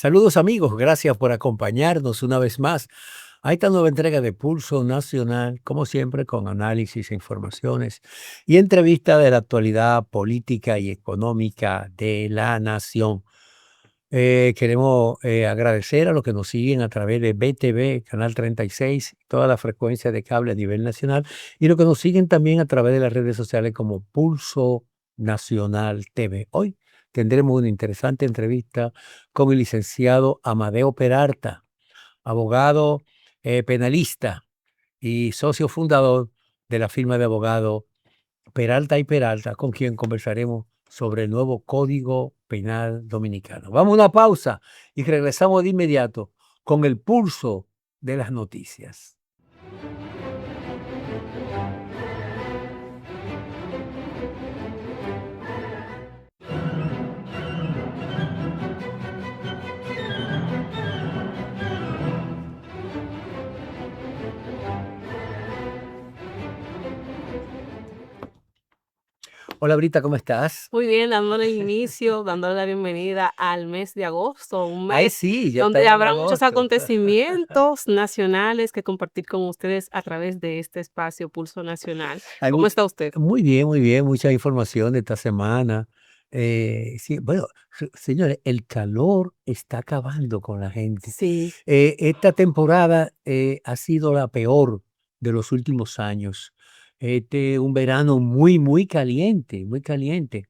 Saludos amigos, gracias por acompañarnos una vez más a esta nueva entrega de Pulso Nacional, como siempre con análisis e informaciones y entrevista de la actualidad política y económica de la nación. Queremos agradecer a los que nos siguen a través de BTV, Canal 36, toda la frecuencia de cable a nivel nacional, y los que nos siguen también a través de las redes sociales como Pulso Nacional TV. Hoy tendremos una interesante entrevista con el licenciado Amadeo Peralta, abogado penalista y socio fundador de la firma de abogados Peralta y Peralta, con quien conversaremos sobre el nuevo Código Penal Dominicano. Vamos a una pausa y regresamos de inmediato con el pulso de las noticias. Hola Brita, ¿cómo estás? Muy bien, dándole inicio, dándole la bienvenida al mes de agosto, un Ay, mes sí, ya está donde en habrá muchos agosto. acontecimientos nacionales que compartir con ustedes a través de este espacio Pulso Nacional. Hay ¿Cómo much- está usted? muy bien, mucha información de esta semana. Sí, bueno, señores, el calor está acabando con la gente. Sí, Esta temporada ha sido la peor de los últimos años. Un verano muy, muy caliente, muy caliente.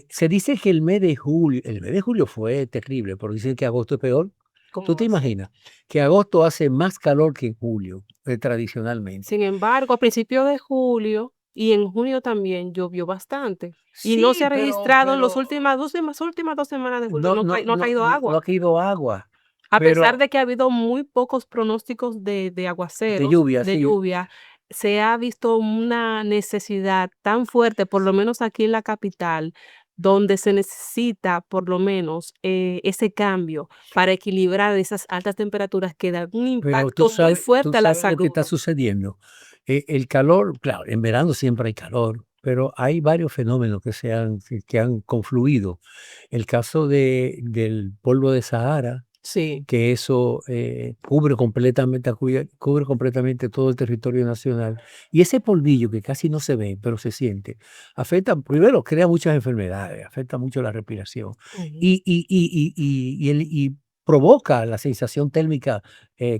Se dice que el mes de julio fue terrible, pero dicen que agosto es peor. ¿Tú ¿cómo te va a ser? imaginas que agosto hace más calor que en julio, tradicionalmente? Sin embargo, a principios de julio y en junio también llovió bastante y no se Sí, ha registrado en las últimas 2 semanas de julio, no, no, no, no ha no, caído no agua. ha caído agua, A pesar pero de que ha habido muy pocos pronósticos de de aguaceros, lluvia, de sí. lluvia, se ha visto una necesidad tan fuerte, por lo menos aquí en la capital, donde se necesita por lo menos ese cambio para equilibrar esas altas temperaturas que dan un Pero impacto muy tú fuerte a la sabes lo que salud. está sucediendo. El calor, claro, en verano siempre hay calor, pero hay varios fenómenos que han confluido. El caso del polvo de Sahara, Sí, que eso cubre completamente todo el territorio nacional. Y ese polvillo que casi no se ve, pero se siente, afecta, primero, crea muchas enfermedades, afecta mucho la respiración ujú, y provoca la sensación térmica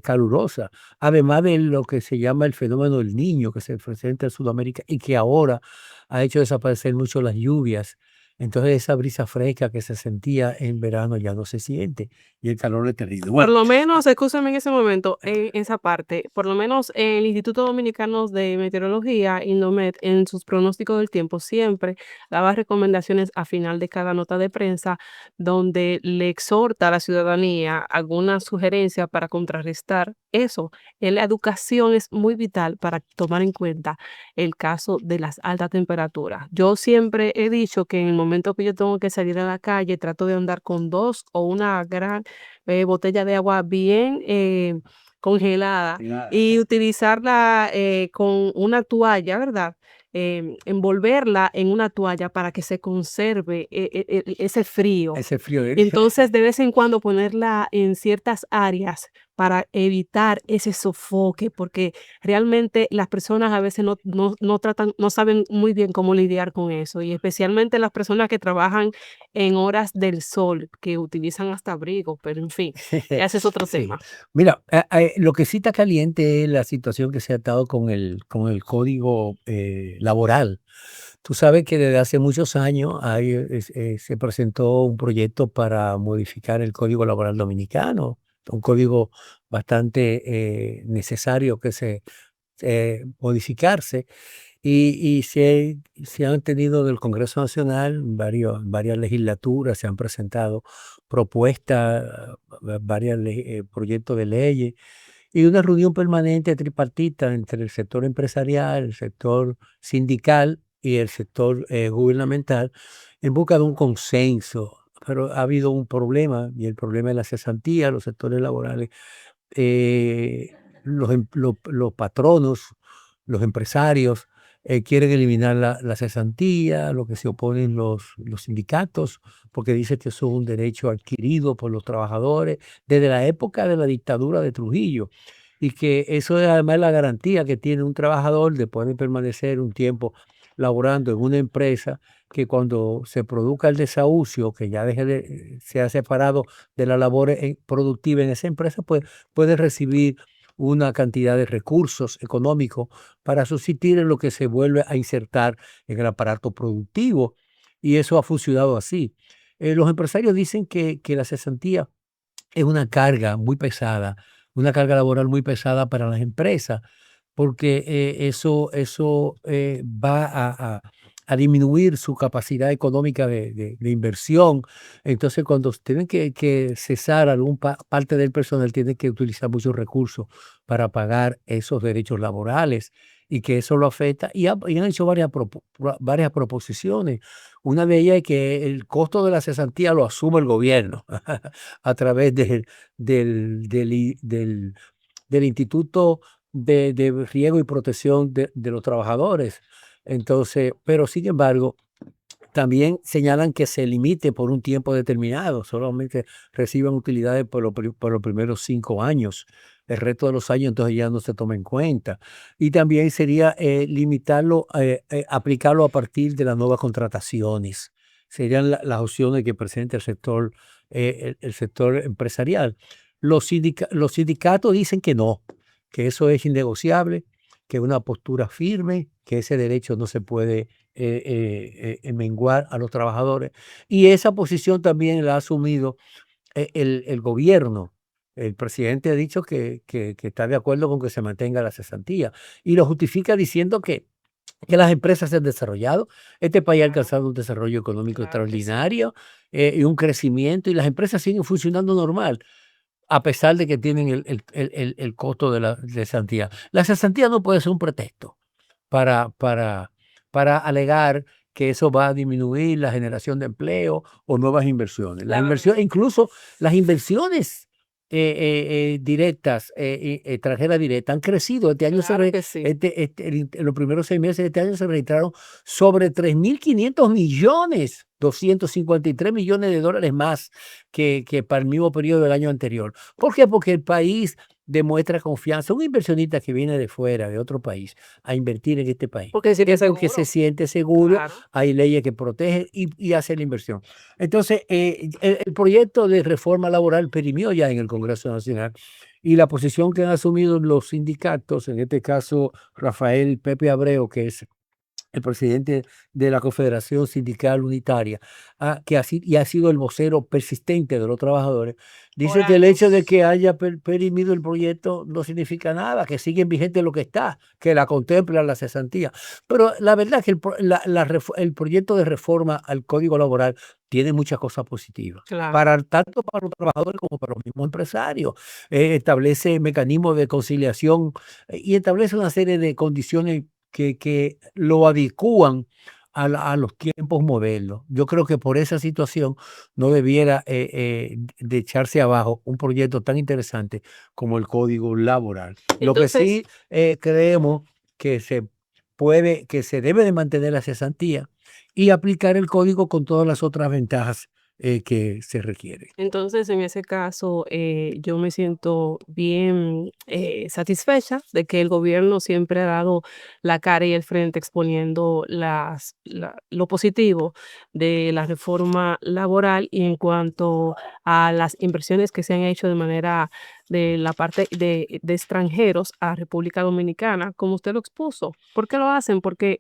calurosa, además de lo que se llama el fenómeno del niño que se presenta en Sudamérica y que ahora ha hecho desaparecer mucho las lluvias. Entonces esa brisa fresca que se sentía en verano ya no se siente y el calor es terrible. por Bueno, lo menos, excúsame en ese momento, en esa parte, por lo menos el Instituto Dominicano de Meteorología, INDOMET, en sus pronósticos del tiempo siempre daba recomendaciones a final de cada nota de prensa, donde le exhorta a la ciudadanía alguna sugerencia para contrarrestar eso. En la educación es muy vital para tomar en cuenta el caso de las altas temperaturas. Yo siempre he dicho que en el momento que yo tengo que salir a la calle, trato de andar con dos o una gran botella de agua bien congelada y utilizarla con una toalla, ¿verdad? Envolverla en una toalla para que se conserve ese frío. ese frío. Y entonces de vez en cuando ponerla en ciertas áreas para evitar ese sofoque, porque realmente las personas a veces no tratan, no saben muy bien cómo lidiar con eso, y especialmente las personas que trabajan en horas del sol, que utilizan hasta abrigo, pero en fin, ese es otro Sí. tema. Mira, lo que sí está caliente es la situación que se ha dado con el código laboral. Tú sabes que desde hace muchos años se presentó un proyecto para modificar el código laboral dominicano, un código bastante necesario que modificarse. Se han tenido del Congreso Nacional varias legislaturas, se han presentado propuestas, proyectos de leyes y una reunión permanente tripartita entre el sector empresarial, el sector sindical y el sector gubernamental en busca de un consenso. Pero ha habido un problema y el problema es la cesantía, los sectores laborales. Los patronos, los empresarios, quieren eliminar la cesantía, lo que se oponen los sindicatos, porque dicen que eso es un derecho adquirido por los trabajadores desde la época de la dictadura de Trujillo y que eso es además la garantía que tiene un trabajador de poder permanecer un tiempo laborando en una empresa que cuando se produzca el desahucio, que ya se ha separado de la labor productiva en esa empresa, pues puede recibir una cantidad de recursos económicos para subsistir en lo que se vuelve a insertar en el aparato productivo. Y eso ha funcionado así. Los empresarios dicen que la cesantía es una carga muy pesada, una carga laboral muy pesada para las empresas, porque eso va a disminuir su capacidad económica de inversión. Entonces, cuando tienen que cesar algún parte del personal, tienen que utilizar muchos recursos para pagar esos derechos laborales y que eso lo afecta. Y han hecho varias proposiciones. Una de ellas es que el costo de la cesantía lo asume el gobierno a través del Instituto de Riesgo y Protección de los Trabajadores. Entonces, pero sin embargo, también señalan que se limite por un tiempo determinado, solamente reciban utilidades por los primeros 5 años. El resto de los años entonces ya no se toma en cuenta. Y también sería limitarlo, aplicarlo a partir de las nuevas contrataciones. Serían las opciones que presenta el sector empresarial. Los sindicatos dicen que no, que eso es innegociable, que es una postura firme, que ese derecho no se puede menguar a los trabajadores. Y esa posición también la ha asumido el gobierno. El presidente ha dicho que está de acuerdo con que se mantenga la cesantía y lo justifica diciendo que las empresas se han desarrollado. Este país ha Claro, alcanzado un desarrollo económico claro que sí. extraordinario y un crecimiento y las empresas siguen funcionando normal. A pesar de que tienen el costo de la cesantía. La cesantía no puede ser un pretexto para para para alegar que eso va a disminuir la generación de empleo o nuevas inversiones. Las La verdad. inversiones incluso las inversiones, directas, extranjeras directas han crecido. Este año se Claro re que sí. en los primeros 6 meses de este año se registraron sobre 3.500 millones, 253 millones de dólares más que para el mismo periodo del año anterior. ¿Por qué? Porque el país demuestra confianza. Un inversionista que viene de fuera, de otro país, a invertir en este país, Porque se siente es porque se seguro. siente seguro, Claro. hay leyes que protegen y hace la inversión. Entonces, el proyecto de reforma laboral perimió ya en el Congreso Nacional y la posición que han asumido los sindicatos, en este caso Rafael Pepe Abreu, que es el presidente de la Confederación Sindical Unitaria, que ha sido el vocero persistente de los trabajadores, Por dice que el hecho de años. que haya perimido el proyecto no significa nada, que sigue vigente lo que está, que la contempla la cesantía. Pero la verdad es que el proyecto de reforma al Código Laboral tiene muchas cosas positivas. Claro. Tanto para los trabajadores como para los mismos empresarios. Establece mecanismos de conciliación y establece una serie de condiciones que lo adecúan a los tiempos modernos. Yo creo que por esa situación no debiera de echarse abajo un proyecto tan interesante como el Código Laboral. Lo que Entonces, sí creemos que se debe de mantener la cesantía y aplicar el código con todas las otras ventajas que se requieren. Entonces, en ese caso, yo me siento bien satisfecha de que el gobierno siempre ha dado la cara y el frente exponiendo lo positivo de la reforma laboral y en cuanto a las inversiones que se han hecho de manera de la parte de extranjeros a República Dominicana, como usted lo expuso. ¿Por qué lo hacen? Porque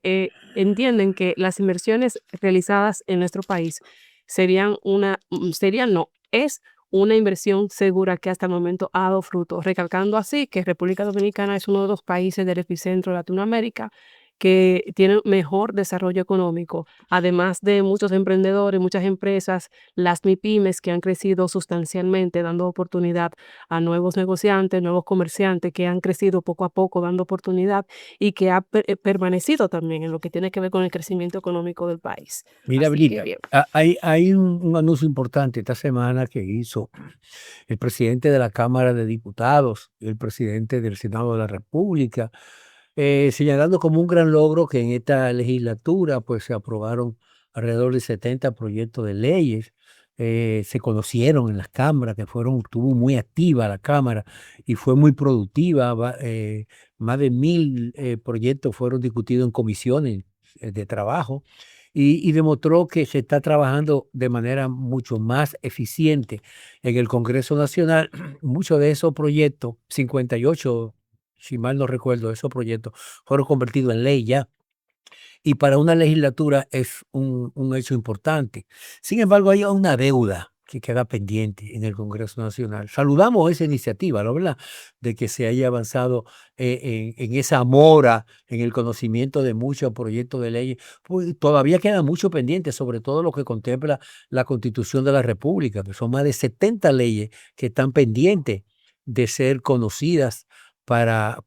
entienden que las inversiones realizadas en nuestro país serían no, es una inversión segura que hasta el momento ha dado frutos, recalcando así que República Dominicana es uno de los países del epicentro de Latinoamérica que tiene mejor desarrollo económico, además de muchos emprendedores, muchas empresas, las MIPIMES que han crecido sustancialmente, dando oportunidad a nuevos negociantes, nuevos comerciantes que han crecido poco a poco, dando oportunidad y que ha permanecido también en lo que tiene que ver con el crecimiento económico del país. Mira, Así que Brita, bien. hay un anuncio importante esta semana que hizo el presidente de la Cámara de Diputados, el presidente del Senado de la República, señalando como un gran logro que en esta legislatura pues se aprobaron alrededor de 70 proyectos de leyes, se conocieron en las cámaras, que estuvo muy activa la Cámara y fue muy productiva, más de 1000 proyectos fueron discutidos en comisiones de trabajo y demostró que se está trabajando de manera mucho más eficiente en el Congreso Nacional. Muchos de esos proyectos, 58 si mal no recuerdo, esos proyectos fueron convertidos en ley ya, y para una legislatura es un hecho importante. Sin embargo, hay una deuda que queda pendiente en el Congreso Nacional. Saludamos esa iniciativa, ¿no? ¿Verdad? De que se haya avanzado en esa mora, en el conocimiento de muchos proyectos de ley. Pues, todavía queda mucho pendiente, sobre todo lo que contempla la Constitución de la República, que son más de 70 leyes que están pendientes de ser conocidas para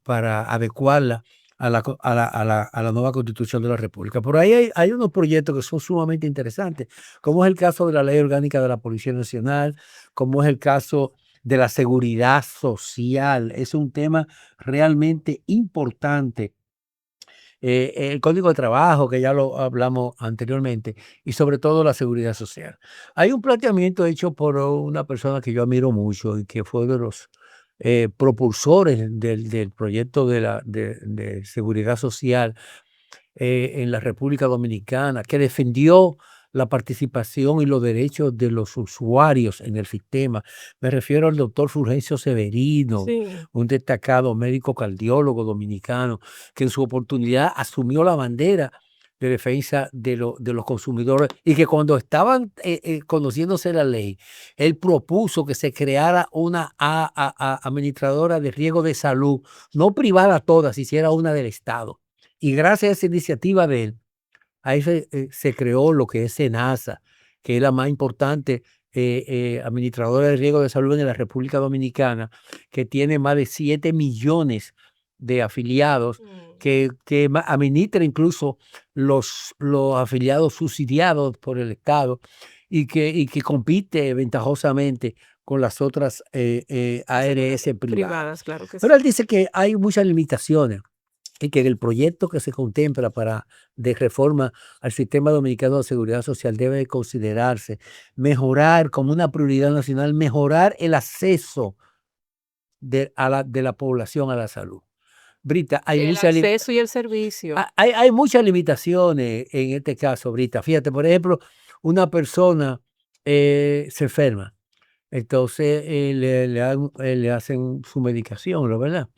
adecuarla a la nueva Constitución de la República. Por ahí hay unos proyectos que son sumamente interesantes, como es el caso de la Ley Orgánica de la Policía Nacional, como es el caso de la seguridad social. Es un tema realmente importante. El Código de Trabajo, que ya lo hablamos anteriormente, y sobre todo la seguridad social. Hay un planteamiento hecho por una persona que yo admiro mucho y que fue de los propulsores del proyecto de seguridad social en la República Dominicana, que defendió la participación y los derechos de los usuarios en el sistema. Me refiero al doctor Fulgencio Severino, Sí. un destacado médico cardiólogo dominicano, que en su oportunidad asumió la bandera de defensa de los consumidores y que cuando estaban conociéndose la ley, él propuso que se creara una administradora de riesgo de salud, no privada toda, se hiciera una del Estado. Y gracias a esa iniciativa de él, ahí se creó lo que es SENASA, que es la más importante administradora de riesgo de salud en la República Dominicana, que tiene más de 7 millones de afiliados, Mm. que administra incluso los afiliados subsidiados por el Estado y que compite ventajosamente con las otras ARS privadas. Privadas, claro que Pero sí. él dice que hay muchas limitaciones y que el proyecto que se contempla de reforma al sistema dominicano de seguridad social debe considerarse mejorar como una prioridad nacional, mejorar el acceso de la población a la salud. Brita, El acceso y el servicio. hay muchas limitaciones en este caso, Brita. Fíjate, por ejemplo, una persona se enferma, entonces le hacen su medicación, ¿no? ¿Verdad?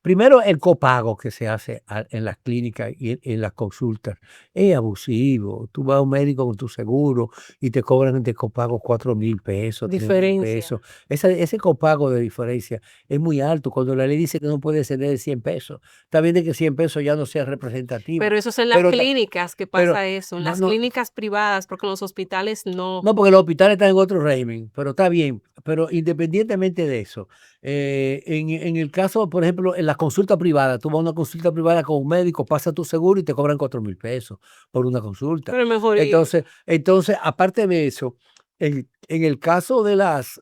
Primero, el copago que se hace en las clínicas y en las consultas es abusivo. Tú vas a un médico con tu seguro y te cobran de copago 4,000 pesos, 3,000 Diferencia. pesos. Ese copago de diferencia es muy alto cuando la ley dice que no puede exceder de 100 pesos. Está bien de que 100 pesos ya no sea representativo, Pero eso es en las pero, clínicas que pero pasa eso, en no, las no, clínicas privadas, porque en los hospitales no. no, porque los hospitales están en otro régimen, pero está bien. Pero independientemente de eso, en el caso, por ejemplo, en la consulta privada, tú vas a una consulta privada con un médico, pasa tu seguro y te cobran 4,000 pesos por una consulta. Pero mejor Entonces, aparte de eso, en el caso de las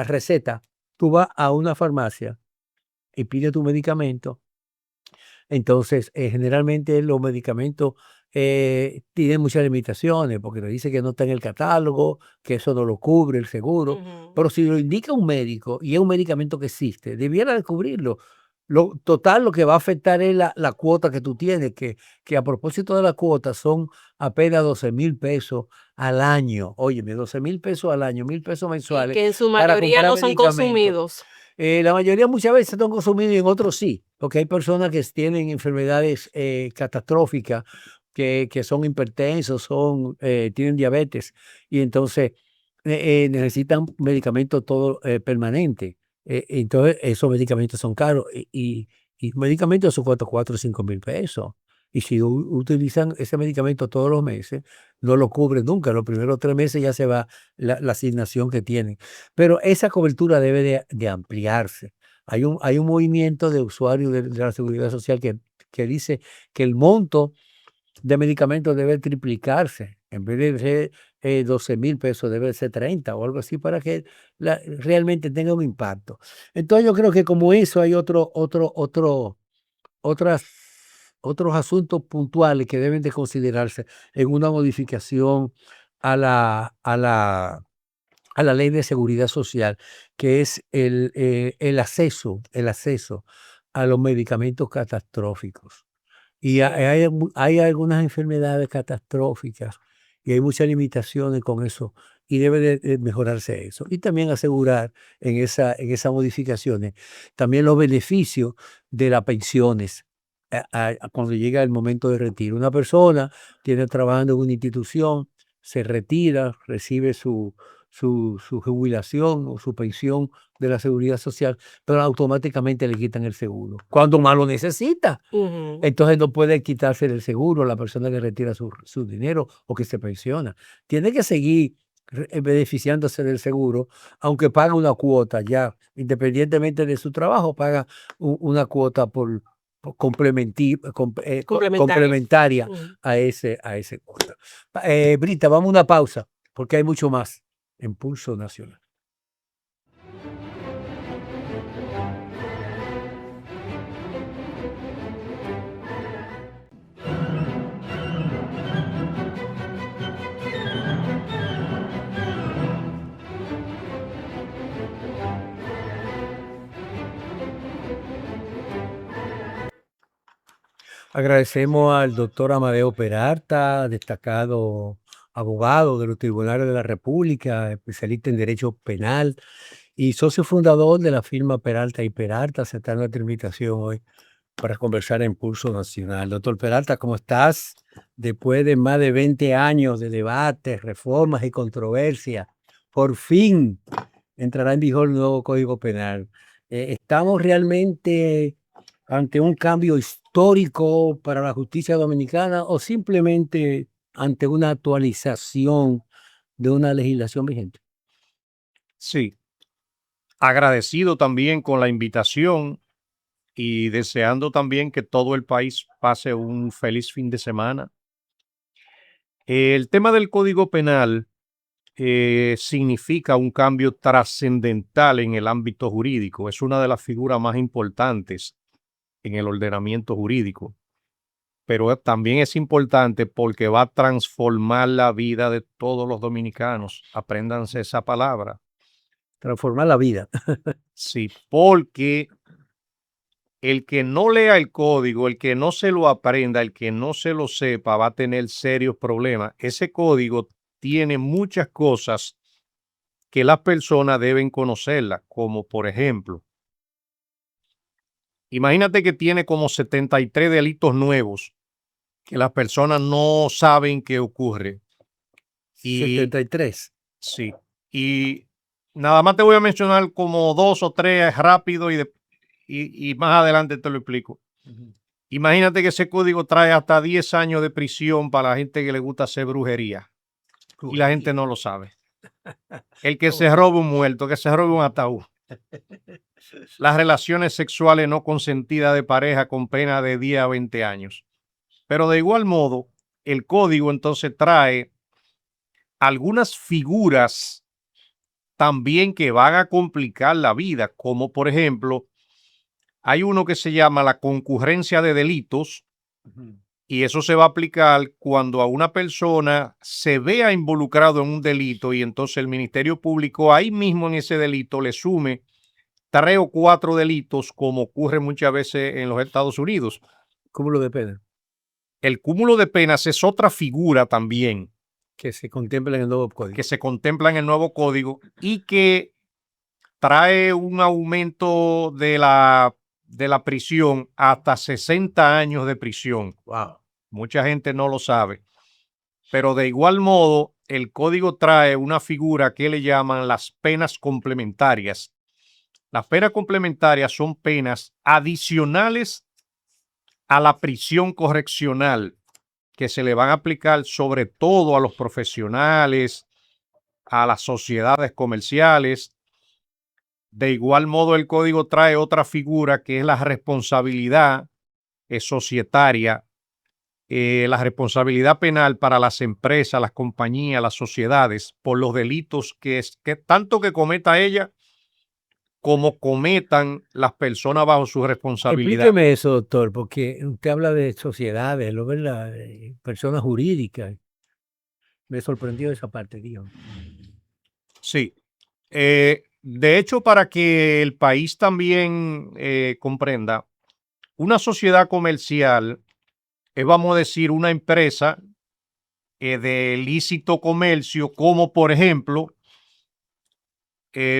recetas, tú vas a una farmacia y pides tu medicamento. Entonces, generalmente los medicamentos tienen muchas limitaciones porque te dice que no está en el catálogo, que eso no lo cubre el seguro, ujú. pero si lo indica un médico y es un medicamento que existe, debiera de cubrirlo. Lo que va a afectar es la cuota que tú tienes, que a propósito de la cuota son apenas 12,000 pesos al año. Óyeme, 12,000 pesos al año, 1,000 pesos Y mensuales que en su para mayoría comprar no son medicamentos. consumidos. La mayoría muchas veces son consumidos y en otros sí, porque hay personas que tienen enfermedades catastróficas, que son hipertensos, tienen diabetes y entonces necesitan medicamentos todo permanente. Entonces esos medicamentos son caros y medicamentos son 4 o 5,000 pesos. Y si utilizan ese medicamento todos los meses, no lo cubren nunca. Los primeros 3 meses ya se va la asignación que tienen. Pero esa cobertura debe de ampliarse. Hay un movimiento de usuarios de la seguridad social que dice que el monto de medicamentos debe triplicarse. En vez de ser 12,000 pesos, debe ser 30 o algo así para que realmente tenga un impacto. Entonces yo creo que como eso hay otro otras, otros asuntos puntuales que deben de considerarse en una modificación a la ley de seguridad social, que es el acceso a los medicamentos catastróficos. Y Sí. hay algunas enfermedades catastróficas y hay muchas limitaciones con eso y debe de mejorarse eso. Y también asegurar en esas modificaciones también los beneficios de las pensiones cuando llega el momento de retiro. Una persona tiene trabajando en una institución, se retira, recibe su jubilación o su pensión de la seguridad social, pero automáticamente le quitan el seguro. Cuando más lo necesita. Ujú. Entonces no puede quitarse del seguro la persona que retira su dinero o que se pensiona. Tiene que seguir beneficiándose del seguro, aunque paga una cuota ya, independientemente de su trabajo, paga una cuota Complementaria. complementaria Ujú. a ese cuota. Brita, vamos a una pausa, porque hay mucho más en Pulso Nacional. Agradecemos al doctor Amadeo Peralta, destacado abogado de los tribunales de la República, especialista en derecho penal y socio fundador de la firma Peralta y Peralta, aceptando nuestra invitación hoy para conversar en Pulso Nacional. Doctor Peralta, ¿cómo estás? Después de más de 20 años de debates, reformas y controversias, por fin entrará en vigor el nuevo Código Penal. ¿Estamos realmente ante un cambio histórico para la justicia dominicana o simplemente ante una actualización de una legislación vigente? Sí, agradecido también con la invitación y deseando también que todo el país pase un feliz fin de semana. El tema del Código Penal significa un cambio trascendental en el ámbito jurídico. Es una de las figuras más importantes en el ordenamiento jurídico, pero también es importante porque va a transformar la vida de todos los dominicanos. Apréndanse esa palabra. Transformar la vida. Sí, porque el que no lea el código, el que no se lo aprenda, el que no se lo sepa, va a tener serios problemas. Ese código tiene muchas cosas que las personas deben conocerlas, como por ejemplo, imagínate que tiene como 73 delitos nuevos que las personas no saben qué ocurre. Y 73. sí, y nada más te voy a mencionar como dos o tres rápido y más adelante te lo explico. Imagínate que ese código trae hasta 10 años de prisión para la gente que le gusta hacer brujería y la gente no lo sabe. El que se robe un muerto, que se robe un ataúd. Las relaciones sexuales no consentidas de pareja con pena de 10 a 20 años. Pero de igual modo, el código entonces trae algunas figuras también que van a complicar la vida, como por ejemplo, hay uno que se llama la concurrencia de delitos. Y eso se va a aplicar cuando a una persona se vea involucrado en un delito y entonces el Ministerio Público ahí mismo en ese delito le sume 3 o 4 delitos, como ocurre muchas veces en los Estados Unidos. Cúmulo de pena El cúmulo de penas es otra figura también que se contempla en el nuevo código. que se contempla en el nuevo código y que trae un aumento de la prisión hasta 60 años de prisión. Wow. Mucha gente no lo sabe. Pero de igual modo, el código trae una figura que le llaman las penas complementarias. Las penas complementarias son penas adicionales a la prisión correccional que se le van a aplicar sobre todo a los profesionales, a las sociedades comerciales. De igual modo, el código trae otra figura que es la responsabilidad societaria, la responsabilidad penal para las empresas, las compañías, las sociedades por los delitos que tanto que cometa ella como cometan las personas bajo su responsabilidad. Explíqueme eso, doctor, porque usted habla de sociedades, ¿no? ¿Verdad? Personas jurídicas. Me sorprendió esa parte, dígame. Sí. De hecho, para que el país también comprenda, una sociedad comercial es, vamos a decir, una empresa de lícito comercio, como por ejemplo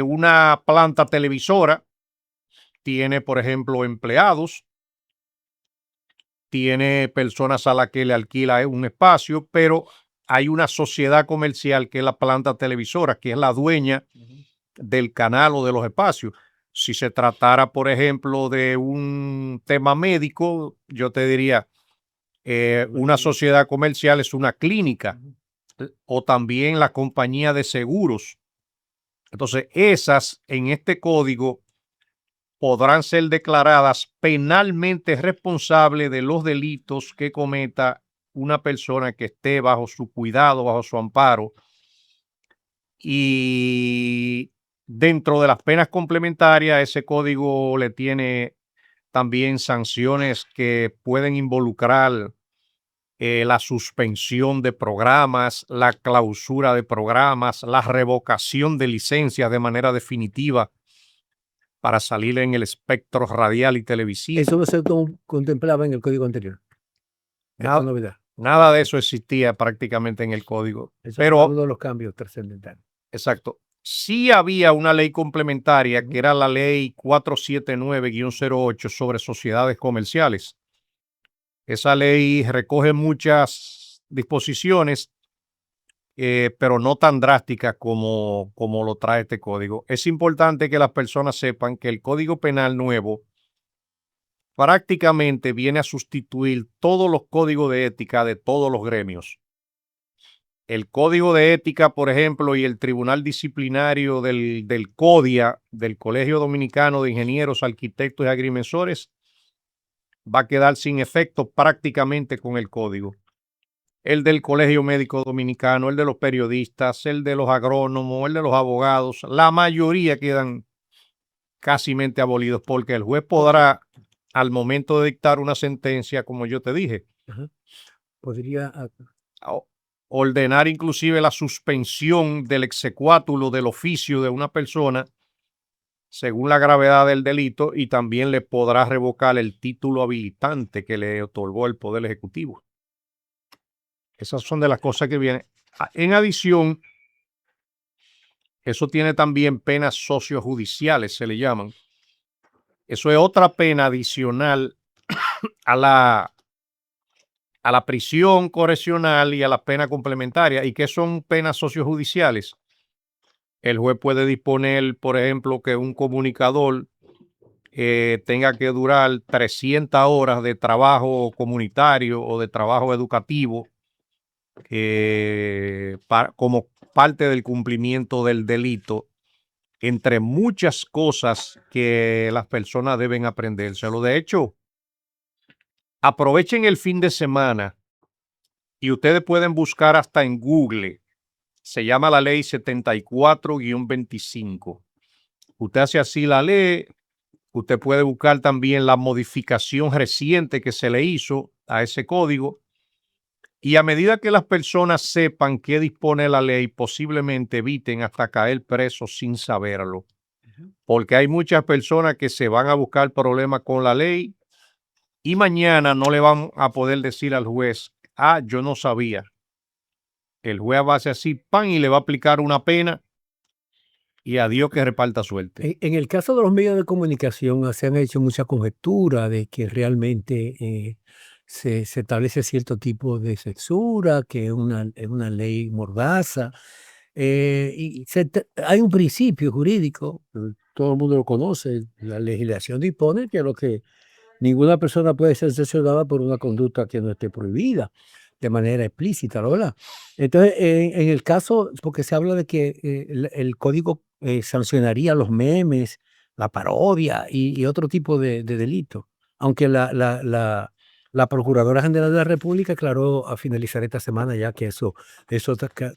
una planta televisora, tiene, por ejemplo, empleados, tiene personas a las que le alquila un espacio, pero hay una sociedad comercial que es la planta televisora, que es la dueña del canal o de los espacios. Si se tratara, por ejemplo, de un tema médico, yo te diría, una sociedad comercial es una clínica o también la compañía de seguros. Entonces, esas en este código podrán ser declaradas penalmente responsables de los delitos que cometa una persona que esté bajo su cuidado, bajo su amparo. Y dentro de las penas complementarias, ese código le tiene también sanciones que pueden involucrar la suspensión de programas, la clausura de programas, la revocación de licencias de manera definitiva para salir en el espectro radial y televisivo. Eso no se contemplaba en el código anterior. Esta novedad. Nada de eso existía prácticamente en el código. Eso Pero es uno de los cambios trascendentales. exacto. Sí había una ley complementaria que era la ley 479-08 sobre sociedades comerciales. Esa ley recoge muchas disposiciones, pero no tan drásticas como lo trae este código. Es importante que las personas sepan que el Código Penal nuevo prácticamente viene a sustituir todos los códigos de ética de todos los gremios. El Código de Ética, por ejemplo, y el Tribunal Disciplinario del CODIA, del Colegio Dominicano de Ingenieros, Arquitectos y Agrimensores, va a quedar sin efecto prácticamente con el código. El del Colegio Médico Dominicano, el de los periodistas, el de los agrónomos, el de los abogados, la mayoría quedan casi abolidos porque el juez podrá, al momento de dictar una sentencia, como yo te dije, podría ordenar inclusive la suspensión del exequátulo del oficio de una persona según la gravedad del delito y también le podrá revocar el título habilitante que le otorgó el Poder Ejecutivo. Esas son de las cosas que vienen. En adición, eso tiene también penas sociojudiciales, se le llaman. Eso es otra pena adicional a la prisión correccional y a la pena complementaria. ¿Y qué son penas sociojudiciales? El juez puede disponer, por ejemplo, que un comunicador tenga que durar 300 horas de trabajo comunitario o de trabajo educativo como parte del cumplimiento del delito, entre muchas cosas que las personas deben aprendérselo. De hecho, aprovechen el fin de semana y ustedes pueden buscar hasta en Google. Se llama la ley 74-25. Usted hace así la ley. Usted puede buscar también la modificación reciente que se le hizo a ese código. Y a medida que las personas sepan qué dispone la ley, posiblemente eviten hasta caer presos sin saberlo. Porque hay muchas personas que se van a buscar problemas con la ley y mañana no le van a poder decir al juez, yo no sabía. El juez va a hacer así, pan, y le va a aplicar una pena y a Dios que reparta suerte. En el caso de los medios de comunicación se han hecho mucha conjetura de que realmente se establece cierto tipo de censura, que es una ley mordaza. Hay un principio jurídico, todo el mundo lo conoce, la legislación dispone que ninguna persona puede ser sancionada por una conducta que no esté prohibida de manera explícita, ¿no? ¿Verdad? Entonces, en el caso, porque se habla de que el código sancionaría los memes, la parodia y otro tipo de delitos, aunque la Procuradora General de la República aclaró a finalizar esta semana ya que eso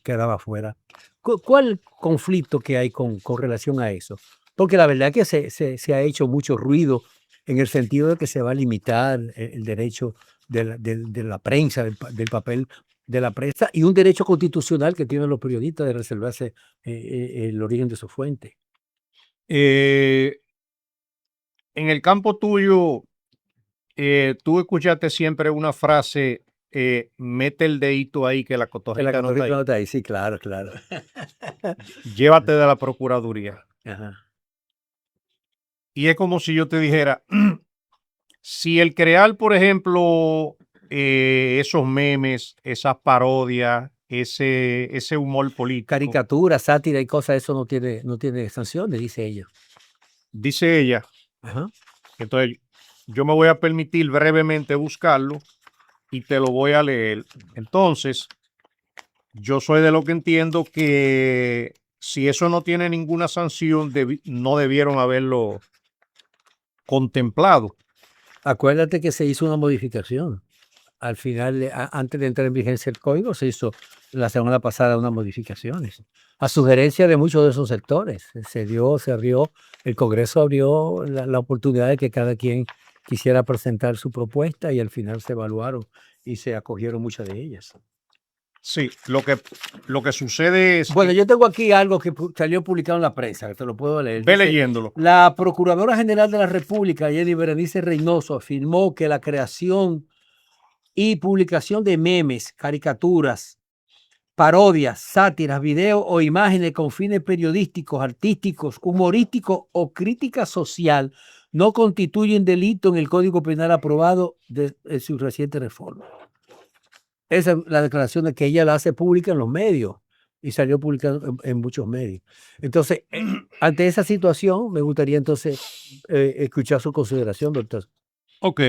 quedaba fuera. ¿Cuál conflicto que hay con relación a eso? Porque la verdad que se ha hecho mucho ruido en el sentido de que se va a limitar el derecho de la prensa, del papel de la prensa y un derecho constitucional que tienen los periodistas de reservarse el origen de su fuente. En el campo tuyo, tú escuchaste siempre una frase, mete el dedito ahí que la En la cotorrita no está Cotorrita ahí. no está ahí, sí, claro, claro. Llévate de la Procuraduría. Ajá. Y es como si yo te dijera, si el crear, por ejemplo, esos memes, esas parodias, ese humor político, Caricatura, sátira y cosas, eso no tiene sanciones, dice ella. dice ella, Ajá. entonces yo me voy a permitir brevemente buscarlo y te lo voy a leer. Entonces, yo soy de lo que entiendo que si eso no tiene ninguna sanción, no debieron haberlo contemplado. Acuérdate que se hizo una modificación. Al final, antes de entrar en vigencia el código, se hizo la semana pasada unas modificaciones. A sugerencia de muchos de esos sectores. Se abrió, el Congreso abrió la oportunidad de que cada quien quisiera presentar su propuesta y al final se evaluaron y se acogieron muchas de ellas. Sí, lo que sucede es Bueno, que, yo tengo aquí algo que salió publicado en la prensa, que te lo puedo leer. ve Dice, leyéndolo. la Procuradora General de la República, Jenny Berenice Reynoso, afirmó que la creación y publicación de memes, caricaturas, parodias, sátiras, videos o imágenes con fines periodísticos, artísticos, humorísticos o crítica social no constituyen delito en el Código Penal aprobado de su reciente reforma. Esa es la declaración de que ella la hace pública en los medios y salió publicada en muchos medios. Entonces, ante esa situación, me gustaría entonces escuchar su consideración, doctor. Ok.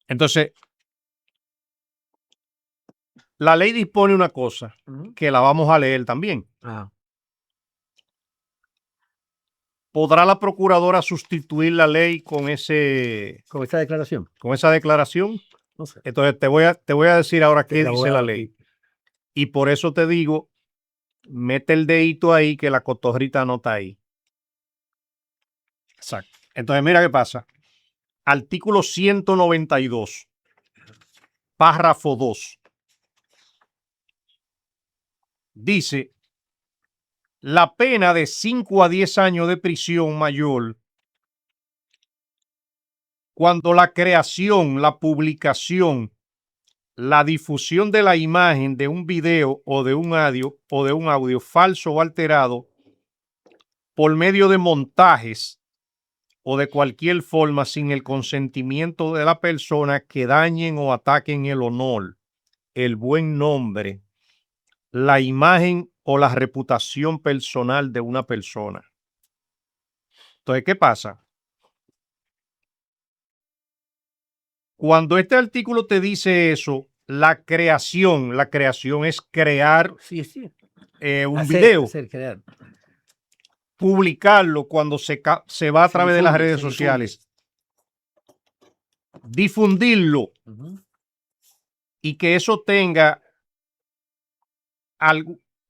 Entonces, la ley dispone una cosa que la vamos a leer también. Ah, ¿Podrá la procuradora sustituir la ley con con esta declaración, esa declaración? no sé. Entonces te voy a decir ahora qué La dice la abogada ley. aquí. Y por eso te digo, mete el dedito ahí que la cotorrita no está ahí. Exacto. Entonces mira qué pasa. Artículo 192, párrafo 2. Dice, la pena de 5 a 10 años de prisión mayor cuando la creación, la publicación, la difusión de la imagen de un video o de un audio falso o alterado por medio de montajes o de cualquier forma sin el consentimiento de la persona que dañen o ataquen el honor, el buen nombre, la imagen o la reputación personal de una persona. Entonces, ¿qué pasa? Cuando este artículo te dice eso, la creación es crear Sí, sí. un video, Crear. publicarlo cuando se va a través de las redes Se sociales, difundirlo difunde. y que eso tenga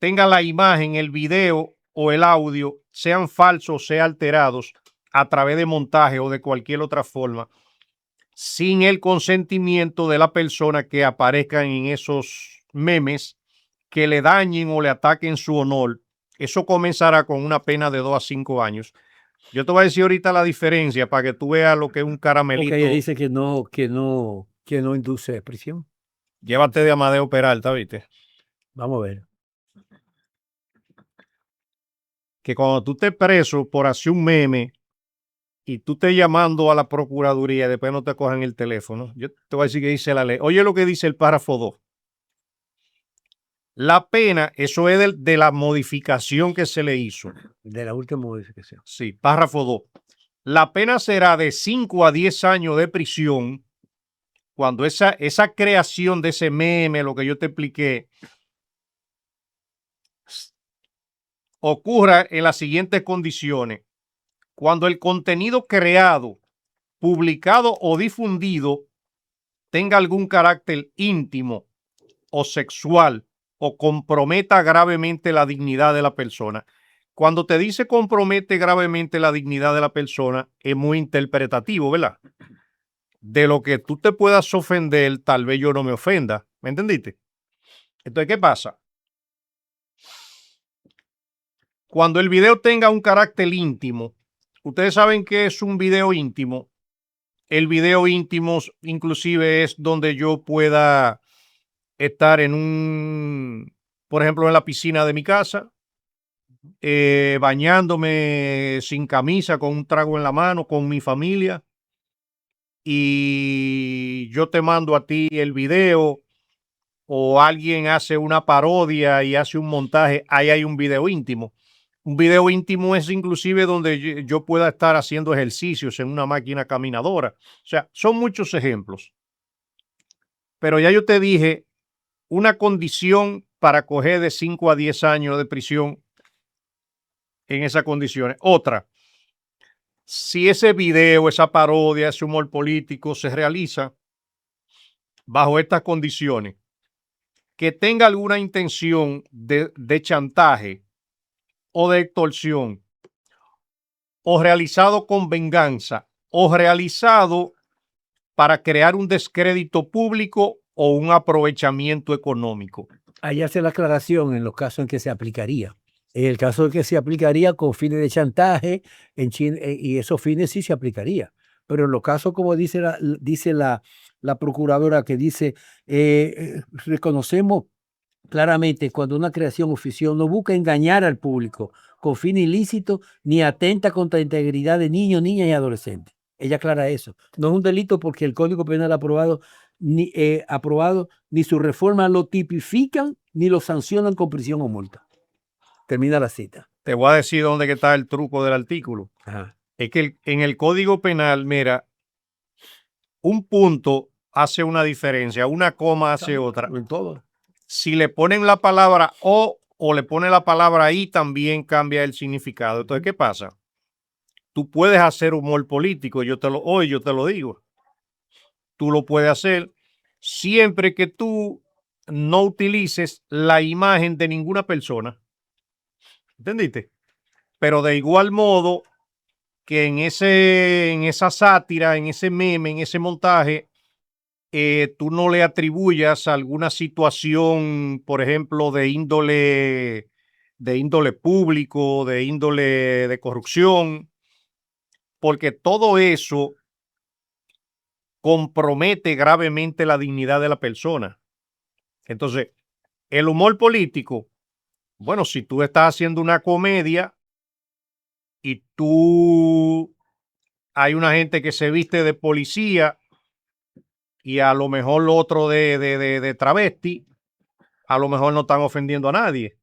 la imagen, el video o el audio, sean falsos, sean alterados a través de montaje o de cualquier otra forma, sin el consentimiento de la persona que aparezcan en esos memes, que le dañen o le ataquen su honor. Eso comenzará con una pena de 2 a 5 años. Yo te voy a decir ahorita la diferencia para que tú veas lo que es un caramelito. Porque ella dice que no induce prisión. Llévate de Amadeo Peralta, ¿viste? Vamos a ver. Que cuando tú estés preso por hacer un meme y tú estés llamando a la Procuraduría y después no te cojan el teléfono, yo te voy a decir que dice la ley. Oye lo que dice el párrafo 2. La pena, eso es de la modificación que se le hizo. De la última modificación. Sí, párrafo 2. La pena será de 5 a 10 años de prisión cuando esa creación de ese meme, lo que yo te expliqué, ocurra en las siguientes condiciones. Cuando el contenido creado, publicado o difundido tenga algún carácter íntimo o sexual o comprometa gravemente la dignidad de la persona. cuando te dice compromete gravemente la dignidad de la persona, es muy interpretativo, ¿verdad? De lo que tú te puedas ofender, tal vez yo no me ofenda. ¿Me entendiste? Entonces, ¿qué pasa? Cuando el video tenga un carácter íntimo, ustedes saben que es un video íntimo. El video íntimo inclusive es donde yo pueda estar por ejemplo, en la piscina de mi casa, bañándome sin camisa, con un trago en la mano, con mi familia, y yo te mando a ti el video, o alguien hace una parodia y hace un montaje, ahí hay un video íntimo. Un video íntimo es inclusive donde yo pueda estar haciendo ejercicios en una máquina caminadora. O sea, son muchos ejemplos. Pero ya yo te dije una condición para coger de 5 a 10 años de prisión en esas condiciones. Otra, si ese video, esa parodia, ese humor político se realiza bajo estas condiciones, que tenga alguna intención de chantaje o de extorsión, o realizado con venganza, o realizado para crear un descrédito público o un aprovechamiento económico. Ahí hace la aclaración en los casos en que se aplicaría. En el caso de que se aplicaría con fines de chantaje, y esos fines sí se aplicaría. Pero en los casos, como dice la procuradora, que dice, reconocemos claramente cuando una creación o ficción no busca engañar al público con fin ilícito ni atenta contra la integridad de niños, niñas y adolescentes. Ella aclara eso. No es un delito porque el Código Penal aprobado ni su reforma lo tipifican ni lo sancionan con prisión o multa. Termina la cita. Te voy a decir dónde que está el truco del artículo. Ajá. Es que en el Código Penal, mira, un punto hace una diferencia, una coma hace otra. En todo. Si le ponen la palabra o le ponen la palabra y, también cambia el significado. Entonces, ¿qué pasa? Tú puedes hacer humor político, hoy yo te lo digo. Tú lo puedes hacer siempre que tú no utilices la imagen de ninguna persona. ¿Entendiste? Pero de igual modo que en esa sátira, en ese meme, en ese montaje, tú no le atribuyas alguna situación, por ejemplo, de índole público, de índole de corrupción, porque todo eso compromete gravemente la dignidad de la persona. Entonces, el humor político, bueno, si tú estás haciendo una comedia y hay una gente que se viste de policía y a lo mejor otro de travesti, a lo mejor no están ofendiendo a nadie.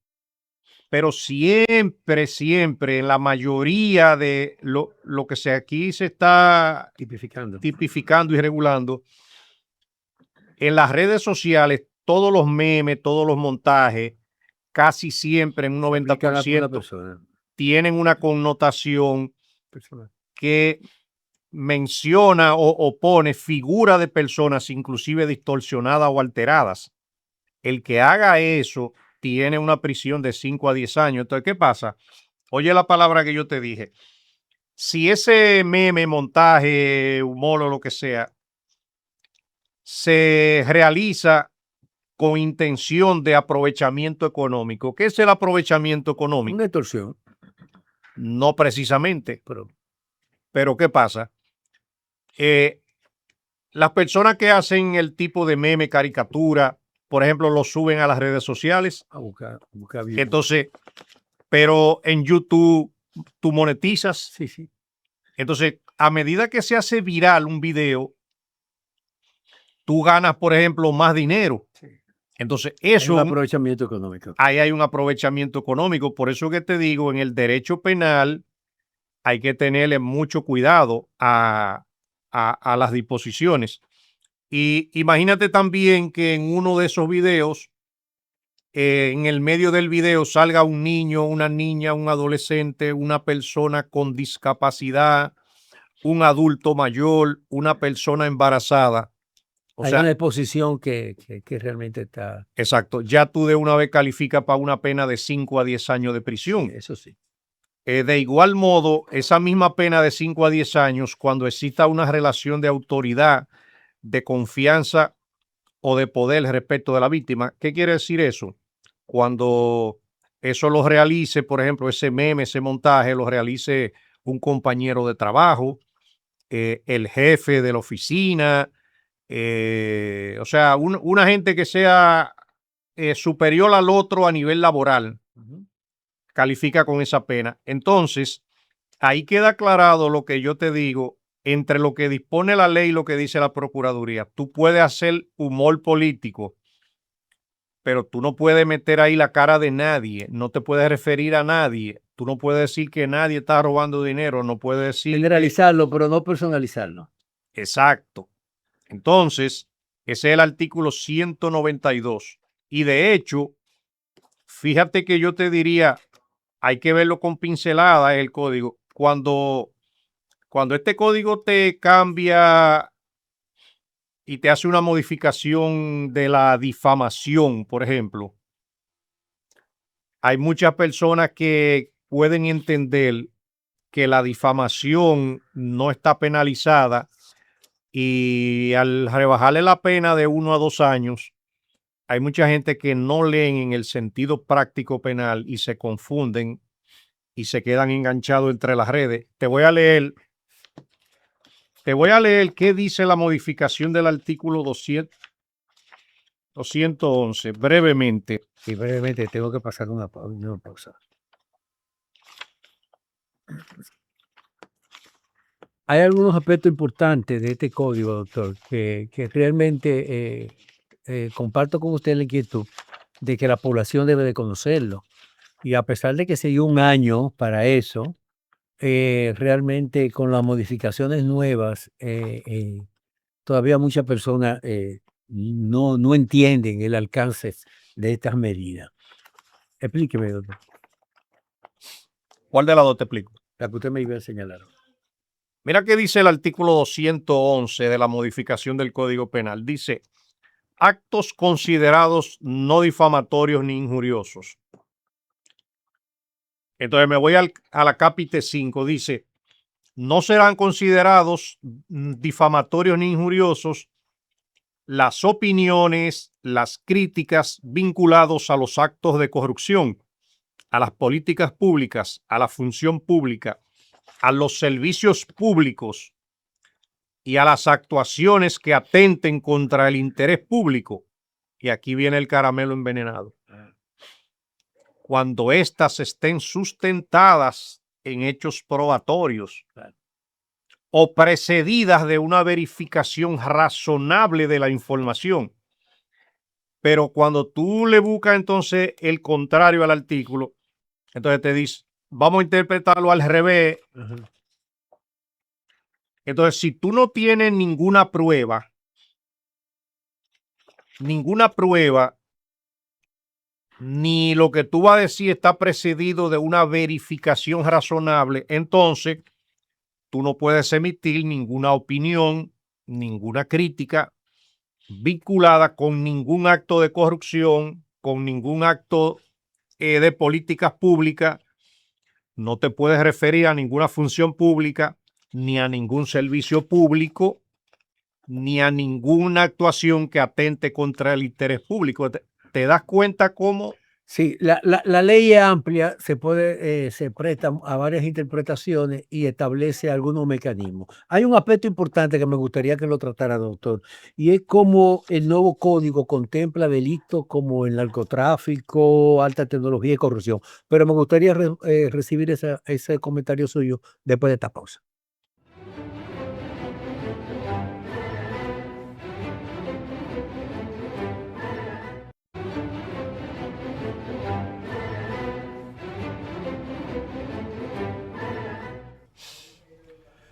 Pero siempre, siempre, en la mayoría de lo que aquí se está tipificando y regulando, en las redes sociales, todos los memes, todos los montajes, casi siempre en un 90% tienen una connotación que menciona o pone figura de personas inclusive distorsionadas o alteradas. El que haga eso tiene una prisión de 5 a 10 años. Entonces, ¿qué pasa? Oye la palabra que yo te dije. Si ese meme, montaje, humor o lo que sea, se realiza con intención de aprovechamiento económico, ¿qué es el aprovechamiento económico? Una extorsión. No precisamente. Pero ¿qué pasa? Las personas que hacen el tipo de meme, caricatura, por ejemplo, lo suben a las redes sociales. A buscar bien. Entonces, pero en YouTube tú monetizas. Sí. Entonces, a medida que se hace viral un video, tú ganas, por ejemplo, más dinero. Sí. Entonces, eso es un aprovechamiento económico. Ahí hay un aprovechamiento económico. Por eso que te digo, en el derecho penal hay que tenerle mucho cuidado a las disposiciones. Y imagínate también que en uno de esos videos, en el medio del video salga un niño, una niña, un adolescente, una persona con discapacidad, un adulto mayor, una persona embarazada. Hay una exposición que realmente está... Exacto. Ya tú de una vez calificas para una pena de 5 a 10 años de prisión. Sí, eso sí. De igual modo, esa misma pena de 5 a 10 años, cuando exista una relación de autoridad, de confianza o de poder respecto de la víctima. ¿Qué quiere decir eso? Cuando eso lo realice, por ejemplo, ese meme, ese montaje, lo realice un compañero de trabajo, el jefe de la oficina, o sea, una gente que sea superior al otro a nivel laboral, califica con esa pena. Entonces, ahí queda aclarado lo que yo te digo, entre lo que dispone la ley y lo que dice la Procuraduría. Tú puedes hacer humor político, pero tú no puedes meter ahí la cara de nadie, no te puedes referir a nadie, tú no puedes decir que nadie está robando dinero, no puedes decir Generalizarlo, pero no personalizarlo. Exacto. Entonces, ese es el artículo 192. Y de hecho, fíjate que yo te diría, hay que verlo con pincelada el código. Cuando este código te cambia y te hace una modificación de la difamación, por ejemplo, hay muchas personas que pueden entender que la difamación no está penalizada y al rebajarle la pena de 1 a 2 años, hay mucha gente que no leen en el sentido práctico penal y se confunden y se quedan enganchados entre las redes. Te voy a leer qué dice la modificación del artículo 211 brevemente. Y brevemente tengo que pasar una pausa. Hay algunos aspectos importantes de este código, doctor, que realmente comparto con usted la inquietud de que la población debe de conocerlo. Y a pesar de que se dio un año para eso, realmente con las modificaciones nuevas, todavía muchas personas no entienden el alcance de estas medidas. Explíqueme, doctor, ¿Cuál de las dos te explico? la que usted me iba a señalar. Mira qué dice el artículo 211 de la modificación del Código Penal. Dice, actos considerados no difamatorios ni injuriosos. Entonces me voy a la capítulo 5. Dice, no serán considerados difamatorios ni injuriosos las opiniones, las críticas vinculados a los actos de corrupción, a las políticas públicas, a la función pública, a los servicios públicos y a las actuaciones que atenten contra el interés público. Y aquí viene el caramelo envenenado. Cuando éstas estén sustentadas en hechos probatorios o precedidas de una verificación razonable de la información. Pero cuando tú le buscas entonces el contrario al artículo, entonces te dice, vamos a interpretarlo al revés. Entonces, si tú no tienes ninguna prueba, ni lo que tú vas a decir está precedido de una verificación razonable, entonces tú no puedes emitir ninguna opinión, ninguna crítica vinculada con ningún acto de corrupción, con ningún acto de políticas públicas. No te puedes referir a ninguna función pública, ni a ningún servicio público, ni a ninguna actuación que atente contra el interés público. ¿Te das cuenta cómo? Sí, la ley es amplia, se presta a varias interpretaciones y establece algunos mecanismos. Hay un aspecto importante que me gustaría que lo tratara, doctor, y es cómo el nuevo código contempla delitos como el narcotráfico, alta tecnología y corrupción. Pero me gustaría recibir ese comentario suyo después de esta pausa.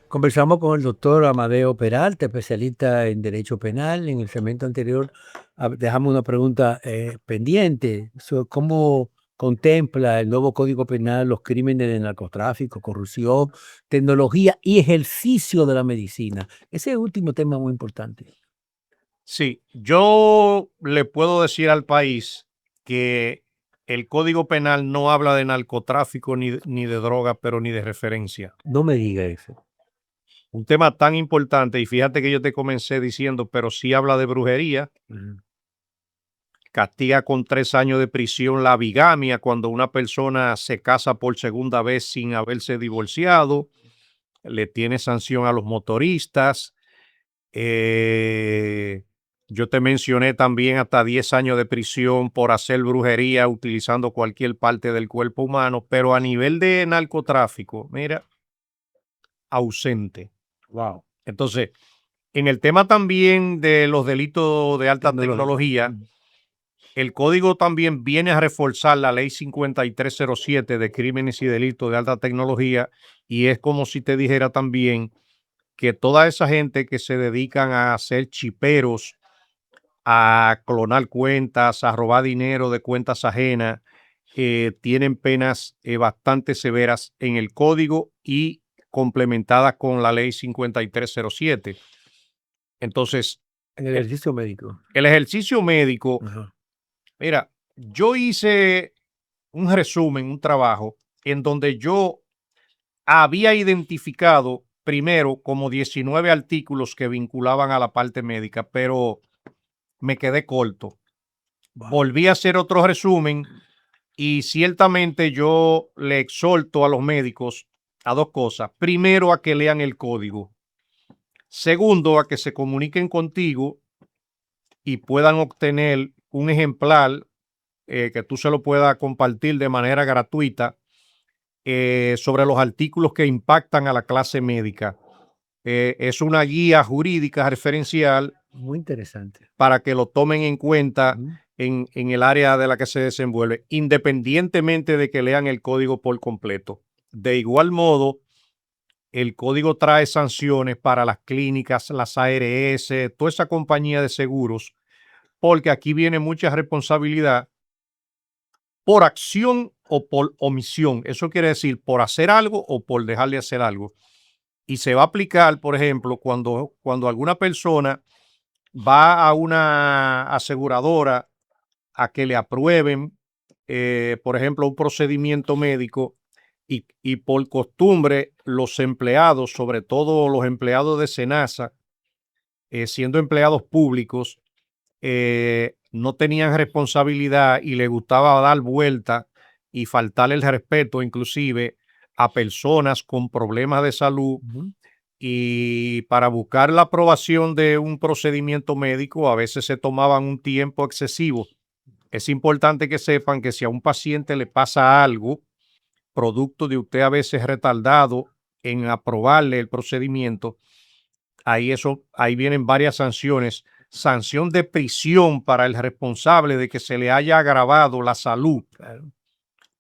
Conversamos con el doctor Amadeo Peralta, especialista en Derecho Penal. En el segmento anterior dejamos una pregunta pendiente sobre cómo contempla el nuevo Código Penal los crímenes de narcotráfico, corrupción, tecnología y ejercicio de la medicina. Ese último tema es muy importante. Sí, yo le puedo decir al país que el Código Penal no habla de narcotráfico ni de droga, pero ni de referencia. No me diga eso. Un tema tan importante, y fíjate que yo te comencé diciendo, pero sí habla de brujería. Castiga con 3 años de prisión la bigamia cuando una persona se casa por segunda vez sin haberse divorciado. Le tiene sanción a los motoristas. Yo te mencioné también hasta 10 años de prisión por hacer brujería utilizando cualquier parte del cuerpo humano, pero a nivel de narcotráfico, mira, ausente. Wow. Entonces, en el tema también de los delitos de alta tecnología, el código también viene a reforzar la ley 5307 de crímenes y delitos de alta tecnología, y es como si te dijera también que toda esa gente que se dedican a hacer chiperos, a clonar cuentas, a robar dinero de cuentas ajenas, tienen penas bastante severas en el código y complementadas con la ley 5307. Entonces, En el ejercicio médico. el ejercicio médico, mira, yo hice un resumen, un trabajo en donde yo había identificado primero como 19 artículos que vinculaban a la parte médica, pero me quedé corto. Volví a hacer otro resumen y ciertamente yo le exhorto a los médicos a 2 cosas. Primero, a que lean el código. Segundo, a que se comuniquen contigo y puedan obtener un ejemplar que tú se lo puedas compartir de manera gratuita sobre los artículos que impactan a la clase médica. Es una guía jurídica referencial. Muy interesante. Para que lo tomen en cuenta en el área de la que se desenvuelve, independientemente de que lean el código por completo. De igual modo, el código trae sanciones para las clínicas, las ARS, toda esa compañía de seguros, porque aquí viene mucha responsabilidad por acción o por omisión. Eso quiere decir por hacer algo o por dejar de hacer algo. Y se va a aplicar, por ejemplo, cuando alguna persona va a una aseguradora a que le aprueben, por ejemplo, un procedimiento médico y por costumbre los empleados, sobre todo los empleados de SENASA, siendo empleados públicos, no tenían responsabilidad y le gustaba dar vuelta y faltarle el respeto inclusive a personas con problemas de salud. Y para buscar la aprobación de un procedimiento médico a veces se tomaban un tiempo excesivo. Es importante que sepan que si a un paciente le pasa algo, producto de usted a veces retardado en aprobarle el procedimiento, ahí vienen varias sanciones. Sanción de prisión para el responsable de que se le haya agravado la salud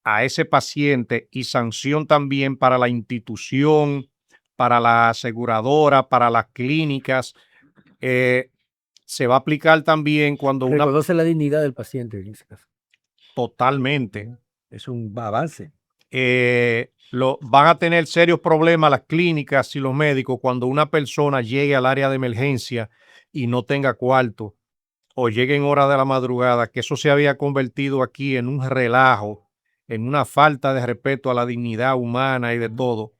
a ese paciente y sanción también para la institución, para la aseguradora, para las clínicas. Se va a aplicar también cuando reconoce la dignidad del paciente en ese caso. Totalmente. Es un avance. Van a tener serios problemas las clínicas y los médicos cuando una persona llegue al área de emergencia y no tenga cuarto o llegue en horas de la madrugada, que eso se había convertido aquí en un relajo, en una falta de respeto a la dignidad humana y de todo.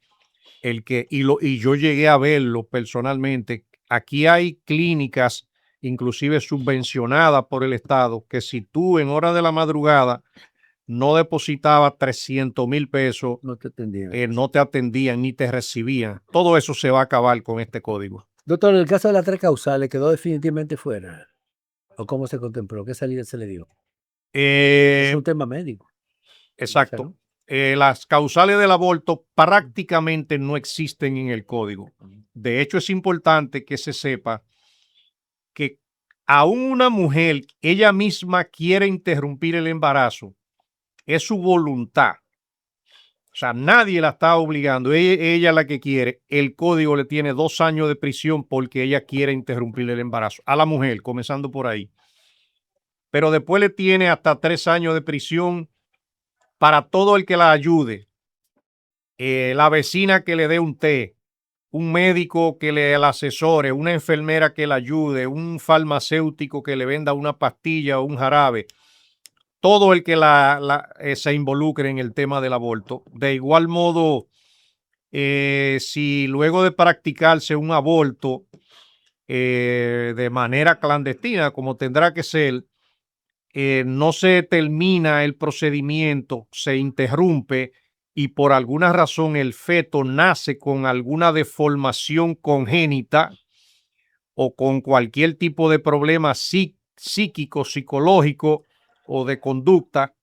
Y yo llegué a verlo personalmente. Aquí hay clínicas, inclusive subvencionadas por el Estado, que si tú en horas de la madrugada no depositabas 300,000 pesos, no te atendían ni te recibían. Todo eso se va a acabar con este código. Doctor, en el caso de las 3 causales, ¿quedó definitivamente fuera? ¿O cómo se contempló? ¿Qué salida se le dio? Es un tema médico. Exacto. ¿No? Las causales del aborto prácticamente no existen en el código. De hecho, es importante que se sepa que aún una mujer, ella misma quiere interrumpir el embarazo, es su voluntad. O sea, nadie la está obligando, ella es la que quiere. El código le tiene 2 años de prisión porque ella quiere interrumpir el embarazo. A la mujer, comenzando por ahí. Pero después le tiene hasta 3 años de prisión para todo el que la ayude. La vecina que le dé un té, un médico que le asesore, una enfermera que la ayude, un farmacéutico que le venda una pastilla o un jarabe. todo el que se involucre en el tema del aborto. De igual modo, si luego de practicarse un aborto de manera clandestina, como tendrá que ser, no se termina el procedimiento, se interrumpe y por alguna razón el feto nace con alguna deformación congénita o con cualquier tipo de problema psíquico, psicológico o de conducta,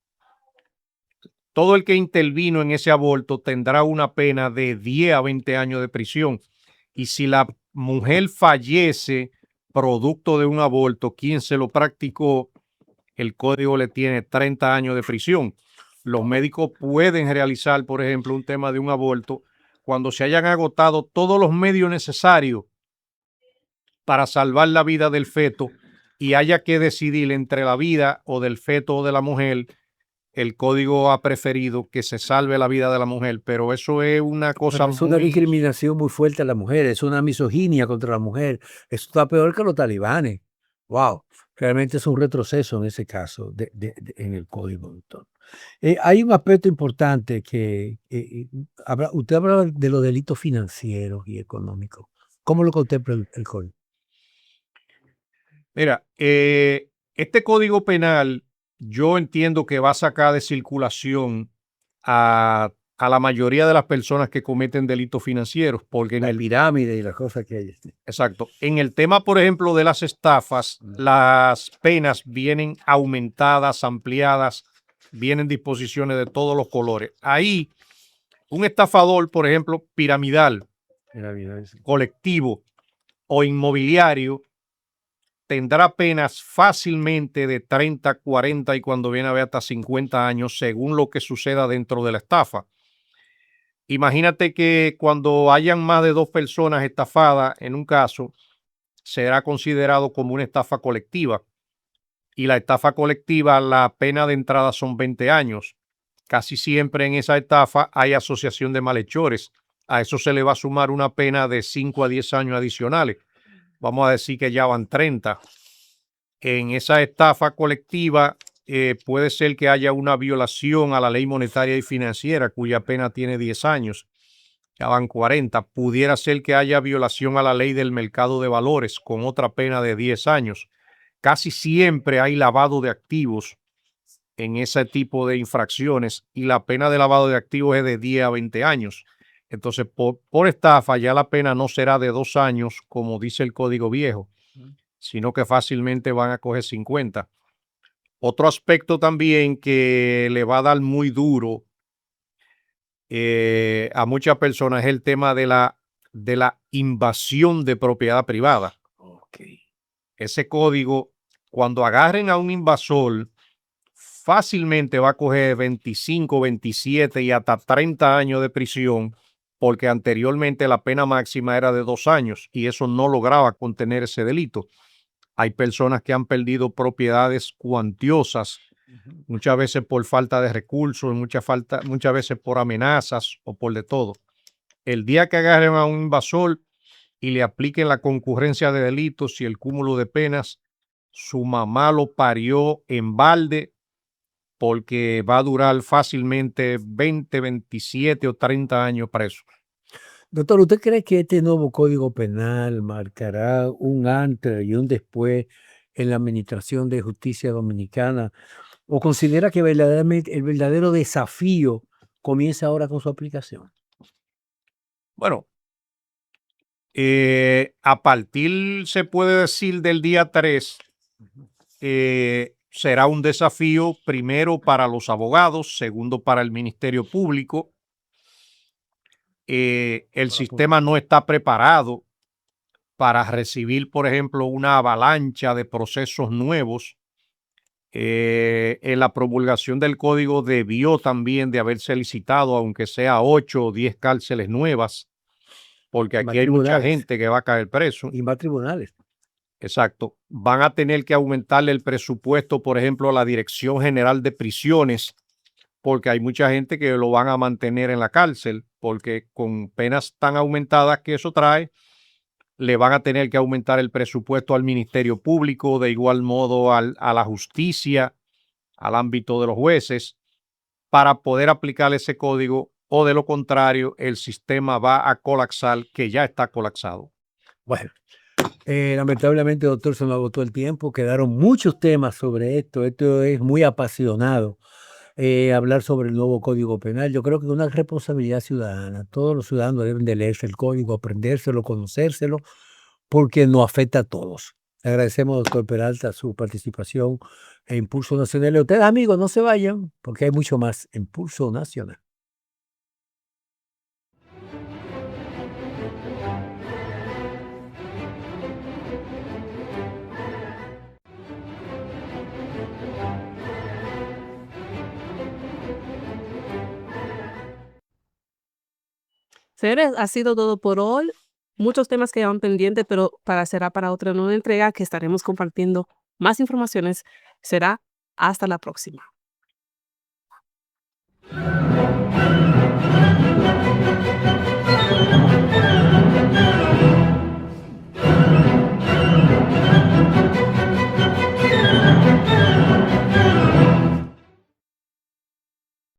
todo el que intervino en ese aborto tendrá una pena de 10 a 20 años de prisión. Y si la mujer fallece producto de un aborto, quien se lo practicó, el código le tiene 30 años de prisión. Los médicos pueden realizar, por ejemplo, un tema de un aborto cuando se hayan agotado todos los medios necesarios para salvar la vida del feto y haya que decidir entre la vida o del feto o de la mujer. El código ha preferido que se salve la vida de la mujer, pero eso es una cosa Pero es una discriminación muy fuerte a la mujer, es una misoginia contra la mujer. Eso está peor que los talibanes. Wow, realmente es un retroceso en ese caso en el código, doctor. Hay un aspecto importante que usted hablaba de los delitos financieros y económicos. ¿Cómo lo contempla el código? Mira, este código penal yo entiendo que va a sacar de circulación a la mayoría de las personas que cometen delitos financieros, porque en La el pirámide y las cosas que hay. exacto. En el tema, por ejemplo, de las estafas, las penas vienen aumentadas, ampliadas, vienen disposiciones de todos los colores. Ahí, un estafador, por ejemplo, piramidal, colectivo o inmobiliario, tendrá penas fácilmente de 30, 40 y cuando viene a ver hasta 50 años, según lo que suceda dentro de la estafa. Imagínate que cuando hayan más de 2 personas estafadas en un caso, será considerado como una estafa colectiva. Y la estafa colectiva, la pena de entrada son 20 años. Casi siempre en esa estafa hay asociación de malhechores. A eso se le va a sumar una pena de 5 a 10 años adicionales. Vamos a decir que ya van 30. En esa estafa colectiva puede ser que haya una violación a la ley monetaria y financiera, cuya pena tiene 10 años. Ya van 40. Pudiera ser que haya violación a la ley del mercado de valores con otra pena de 10 años. Casi siempre hay lavado de activos en ese tipo de infracciones y la pena de lavado de activos es de 10 a 20 años. Entonces, por estafa ya la pena no será de 2 años, como dice el código viejo, sino que fácilmente van a coger 50. Otro aspecto también que le va a dar muy duro a muchas personas es el tema de la invasión de propiedad privada. Ese código, cuando agarren a un invasor, fácilmente va a coger 25, 27 y hasta 30 años de prisión, porque anteriormente la pena máxima era de 2 años y eso no lograba contener ese delito. Hay personas que han perdido propiedades cuantiosas, muchas veces por falta de recursos, muchas veces por amenazas o por de todo. El día que agarren a un invasor y le apliquen la concurrencia de delitos y el cúmulo de penas, su mamá lo parió en balde, porque va a durar fácilmente 20, 27 o 30 años preso. Doctor, ¿usted cree que este nuevo Código Penal marcará un antes y un después en la administración de justicia dominicana? ¿O considera que verdaderamente el verdadero desafío comienza ahora con su aplicación? Bueno, a partir, se puede decir, del día 3, será un desafío primero para los abogados, segundo para el Ministerio Público. El sistema no está preparado para recibir, por ejemplo, una avalancha de procesos nuevos. En la promulgación del código debió también de haberse licitado, aunque sea 8 o 10 cárceles nuevas, porque Más aquí hay mucha tribunales. gente que va a caer preso. Y más tribunales. Exacto. Van a tener que aumentarle el presupuesto, por ejemplo, a la Dirección General de Prisiones, porque hay mucha gente que lo van a mantener en la cárcel, porque con penas tan aumentadas que eso trae, le van a tener que aumentar el presupuesto al Ministerio Público, de igual modo a la justicia, al ámbito de los jueces para poder aplicar ese código, o de lo contrario, el sistema va a colapsar, que ya está colapsado. Bueno, lamentablemente, doctor, se nos agotó el tiempo. Quedaron muchos temas sobre esto. Esto es muy apasionado. Hablar sobre el nuevo Código Penal. Yo creo que es una responsabilidad ciudadana. Todos los ciudadanos deben de leerse el código, aprendérselo, conocérselo, porque nos afecta a todos. Le agradecemos, doctor Peralta, su participación en Impulso Nacional. Y ustedes, amigos, no se vayan, porque hay mucho más en Impulso Nacional. Señores, ha sido todo por hoy. Muchos temas quedan pendientes, pero será para otra nueva entrega que estaremos compartiendo más informaciones. Será hasta la próxima.